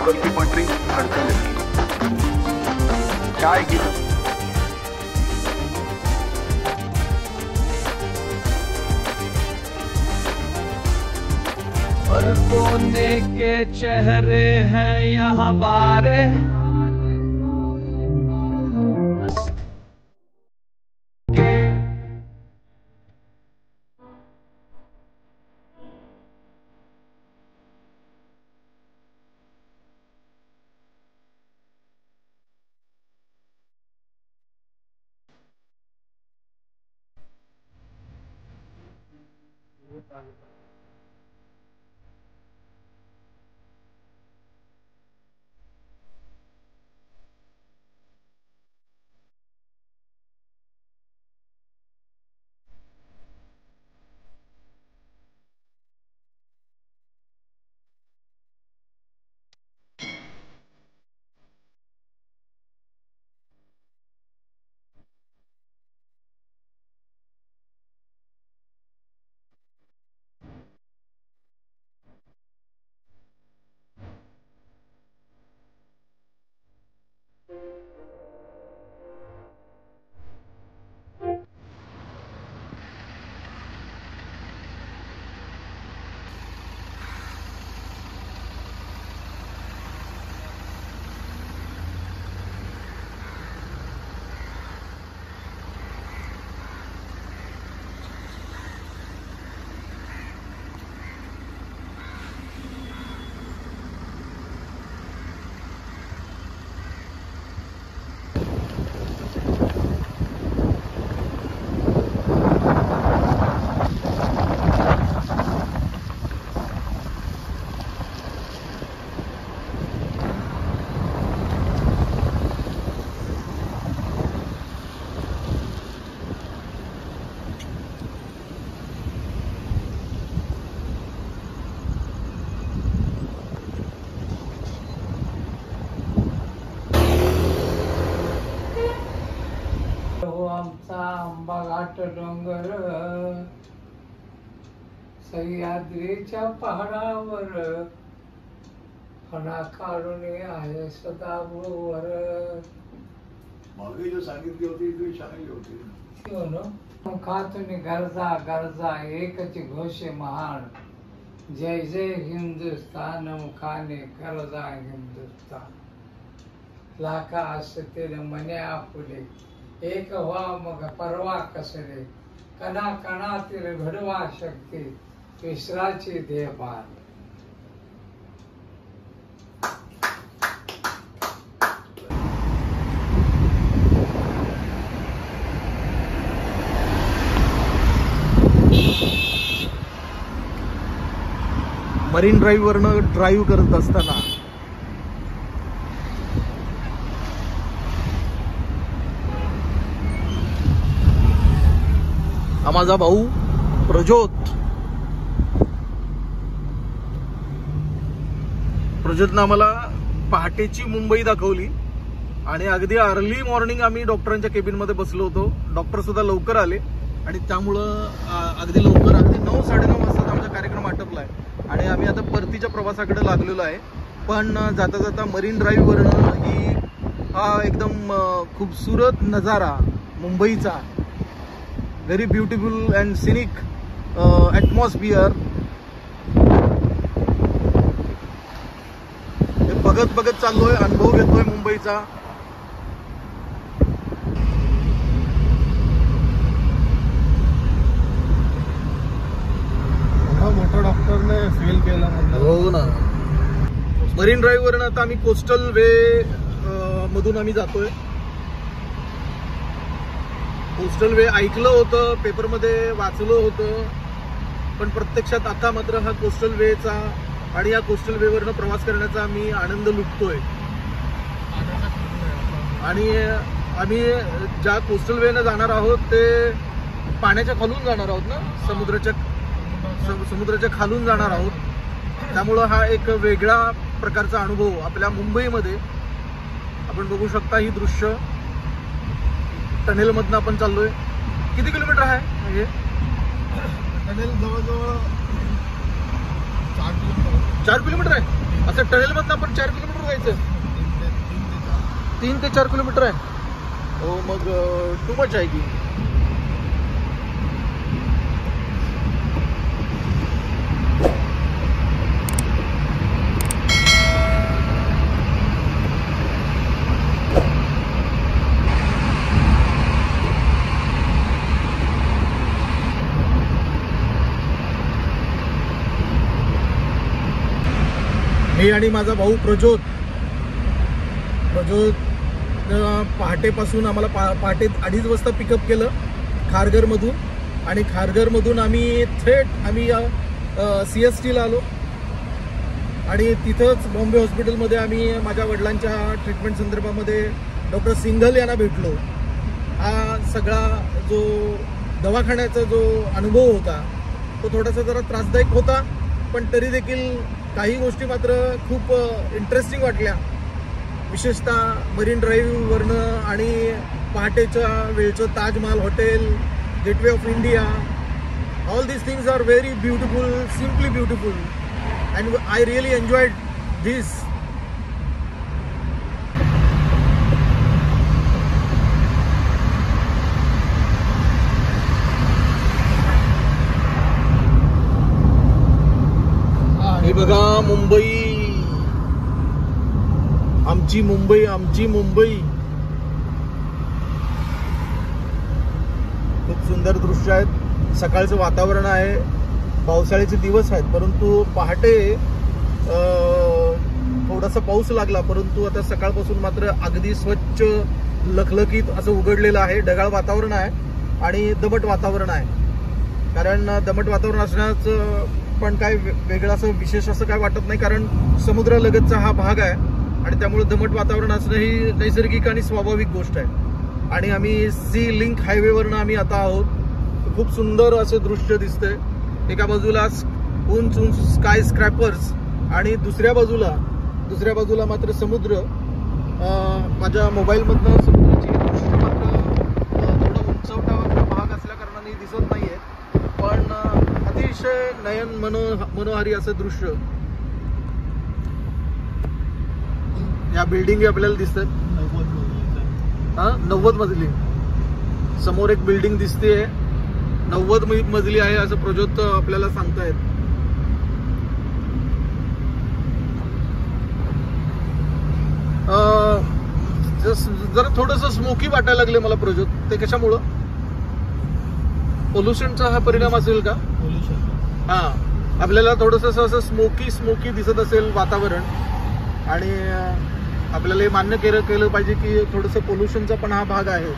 तुरंत की पटरी धड़कने लगी। चाय की और कोने के चेहरे हैं यहाँ बारे, आमचा आंबाघाट डोंगर सह्याद्रीच्या पहाडावर फणा काढून आहे सदावर. मागे जो सांगितली होती ती चांगली होती. हो ना. मुखातून गरजा गरजा एकच घोषे महान, जय जय हिंदुस्तान मुखाने गरजा हिंदुस्तान. लाका असते मने आपुले एक व्हा मग परवा कसरे, कणा कणातील घडवा शक्ती विसराची देहभान. मरीन ड्राईव्ह वरनं ड्राईव्ह करत असताना हा माझा भाऊ प्रज्योतनं आम्हाला पहाटेची मुंबई दाखवली आणि अगदी अर्ली मॉर्निंग आम्ही डॉक्टरांच्या केबिन मध्ये बसलो होतो. डॉक्टर सुद्धा लवकर आले आणि त्यामुळं अगदी लवकर अगदी 9-9:30 वाजता आमचा कार्यक्रम आटपलाय आणि आम्ही आता परतीच्या प्रवासाकडे लागलेलो आहे. पण जाता जाता मरीन ड्राईव्ह वरनं ही हा एकदम खूबसूरत नजारा मुंबईचा, very beautiful and scenic atmosphere हे बघत बघत चाललोय, अनुभव घेतोय मुंबईचा. मोठा डॉक्टरने फेल केला. हो ना. मरीन ड्राईव्ह वरनं आता आम्ही कोस्टल वे मधून आम्ही जातोय. कोस्टल वे ऐकलं होतं, पेपरमध्ये वाचलं होतं, पण प्रत्यक्षात आता मात्र हा कोस्टल वेचा आणि या कोस्टल वे वरनं प्रवास करण्याचा आम्ही आनंद लुटतोय. आणि आम्ही ज्या कोस्टल वेनं जाणार आहोत ते पाण्याच्या खालून जाणार आहोत ना, समुद्राच्या खालून जाणार आहोत. त्यामुळं हा एक वेगळा प्रकारचा अनुभव आपल्या मुंबईमध्ये आपण बघू शकता. ही दृश्य टनेल मधनं आपण चाललोय. किती किलोमीटर आहे हे टनेल? जवळजवळ 4 किलोमीटर आहे. असं टनेल मधनं आपण 4 किलोमीटर जायचं. 3 ते 4 किलोमीटर आहे. हो मग टू मच आहे की. मी आणि माझा भाऊ प्रज्योत पहाटेपासून आम्हाला पहाटे 2:30 वाजता पिकअप केलं खारघरमधून. आणि खारघरमधून आम्ही थेट CSTला आलो. आणि तिथंच बॉम्बे हॉस्पिटलमध्ये आम्ही माझ्या वडिलांच्या ट्रीटमेंट संदर्भामध्ये डॉक्टर सिंघल यांना भेटलो. हा सगळा जो दवाखान्याचा जो अनुभव होता तो थोडासा जरा त्रासदायक होता, पण तरी देखील काही गोष्टी मात्र खूप इंटरेस्टिंग वाटल्या. विशेषतः मरीन ड्राईव्हवरनं आणि पहाटेच्या वेळचं Taj Mahal hotel, gateway of India, all these things are very beautiful, simply beautiful, and I really enjoyed this. हे बघा मुंबई, आमची मुंबई, आमची मुंबई. खूप सुंदर दृश्य आहेत. सकाळचं वातावरण आहे, पावसाळ्याचे दिवस आहेत, परंतु पहाटे थोडासा पाऊस लागला, परंतु आता सकाळपासून मात्र अगदी स्वच्छ लखलखीत असं उघडलेलं आहे. ढगाळ वातावरण आहे आणि दमट वातावरण आहे. कारण दमट वातावरण असण्याचं पण काय वेगळं असं विशेष असं काय वाटत नाही, कारण समुद्रालगतचा हा भाग आहे आणि त्यामुळे दमट वातावरण असणं ही नैसर्गिक आणि स्वाभाविक गोष्ट आहे. आणि आम्ही सी लिंक हायवेवरनं आम्ही आता आहोत. खूप सुंदर असं दृश्य दिसतंय. एका बाजूला उंच उंच स्काय स्क्रॅपर्स आणि दुसऱ्या बाजूला मात्र समुद्र. माझ्या मोबाईलमधनं समुद्राची दृश्य मात्र थोडा उंचवटा भाग असल्या कारणाने दिसत नाहीये, पण अतिशय नयन मनोहारी असं दृश्य. या बिल्डिंग आपल्याला दिसतात. 90 मजली. समोर एक बिल्डिंग दिसते, 90 मजली आहे असं प्रज्योत आपल्याला सांगतायत. जरा थोडंसं स्मोकी वाटायला लागले मला प्रज्योत. ते कशामुळं? पोल्युशनचा हा परिणाम असेल का? हा, आपल्याला थोडंसं असं स्मोकी दिसत असेल वातावरण, आणि आपल्याला हे मान्य केलं पाहिजे की थोडंसं पोल्युशनचा पण हा भाग आहे.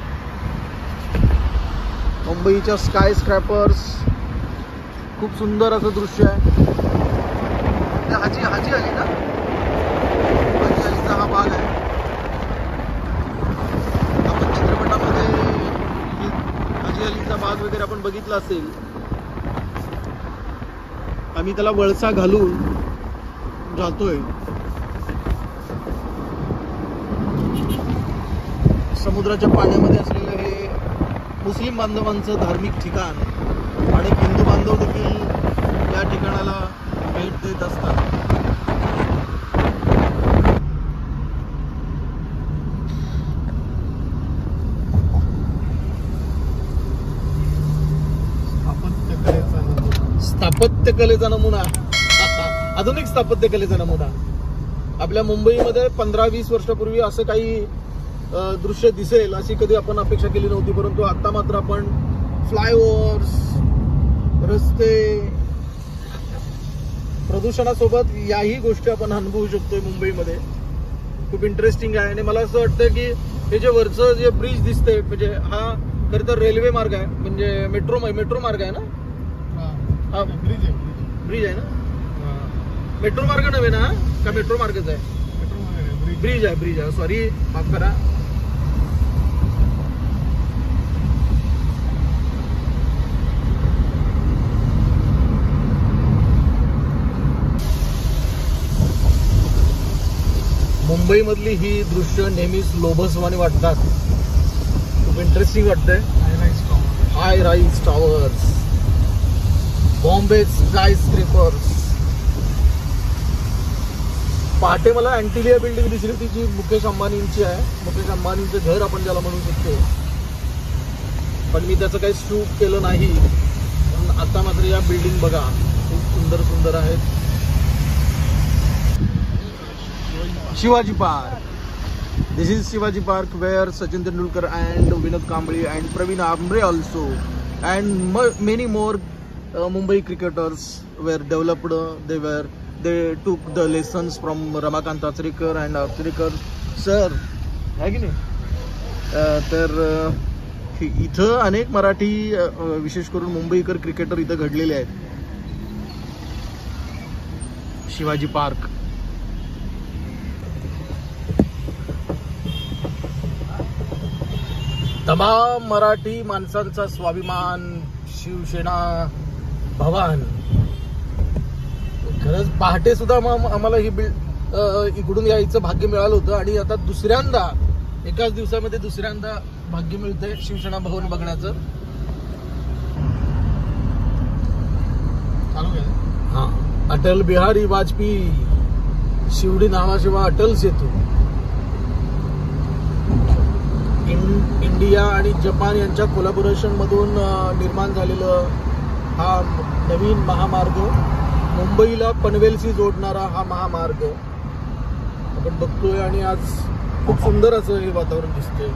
मुंबईच्या स्काय स्क्रॅपर्स, खूप सुंदर असं दृश्य आहे. हाजी आली ना, हाजी अलीचा हा भाग आहे. आपण चित्रपटामध्ये हाजी अलीचा भाग वगैरे आपण बघितला असेल. आम्ही त्याला वळसा घालून जातोय. समुद्राच्या पाण्यामध्ये असलेलं हे मुस्लिम बांधवांचं धार्मिक ठिकाण, आणि हिंदू बांधव देखील या ठिकाणाला भेट देत असतात. स्थापत्यकलेचा नमुना, आधुनिक स्थापत्यकलेचा नमुना. आपल्या मुंबईमध्ये 15-20 वर्षापूर्वी असं काही दृश्य दिसेल अशी कधी आपण अपेक्षा केली नव्हती, परंतु आता मात्र आपण फ्लायओव्हर्स, रस्ते, प्रदूषणासोबत याही गोष्टी आपण अनुभवू शकतोय मुंबईमध्ये. खूप इंटरेस्टिंग आहे. आणि मला असं वाटतं की हे जे वरचं जे ब्रिज दिसतंय, म्हणजे हा खरं तर रेल्वे मार्ग आहे, म्हणजे मेट्रो मार्ग आहे ना. हा ब्रिज आहे ना. मेट्रो मार्ग नव्हे ना, का मेट्रो मार्गच आहे? ब्रिज आहे. सॉरी, माफ करा. मुंबईमधली ही दृश्य नेहमीच लोभसवानी वाटतात. खूप इंटरेस्टिंग वाटतंय. High rise towers, Bombay skyscrapers, पहाटे मला अँटिलिया बिल्डिंग दिसली होती जी मुकेश अंबानींची आहे. मुकेश अंबानींचं घर आपण ज्याला म्हणू शकतो, पण मी त्याचं काही शूट केलं नाही. पण आता मात्र या बिल्डिंग बघा, खूप सुंदर सुंदर आहेत. Shivaji park. This is Shivaji Park where Sachin Tendulkar and Vinod Kambli and Praveen Ambre also and many more Mumbai cricketers were developed. They took the lessons from Ramakant Achrikar and Achrikar sir. है की नाही? तर इथं अनेक मराठी विशेष करून मुंबईकर cricketer इथं घडलेले आहेत. शिवाजी पार्क. तमाम मराठी माणसांचा स्वाभिमान, शिवसेना भवान. खरंच पहाटे सुद्धा आम्हाला ही इकडून यायचं भाग्य मिळालं होतं आणि आता दुसऱ्यांदा एकाच दिवसामध्ये दुसऱ्यांदा भाग्य मिळतंय शिवसेना भवन बघण्याचं. हा, अटल बिहारी वाजपेयी शिवडी नावाशिवाय अटल सेतू. इंडिया आणि जपान यांच्या कोलॅबोरेशन मधून निर्माण झालेलं हा नवीन महामार्ग, मुंबईला पनवेलशी जोडणारा हा महामार्ग आपण बघतोय आणि आज खूप सुंदर असं हे वातावरण दिसतंय.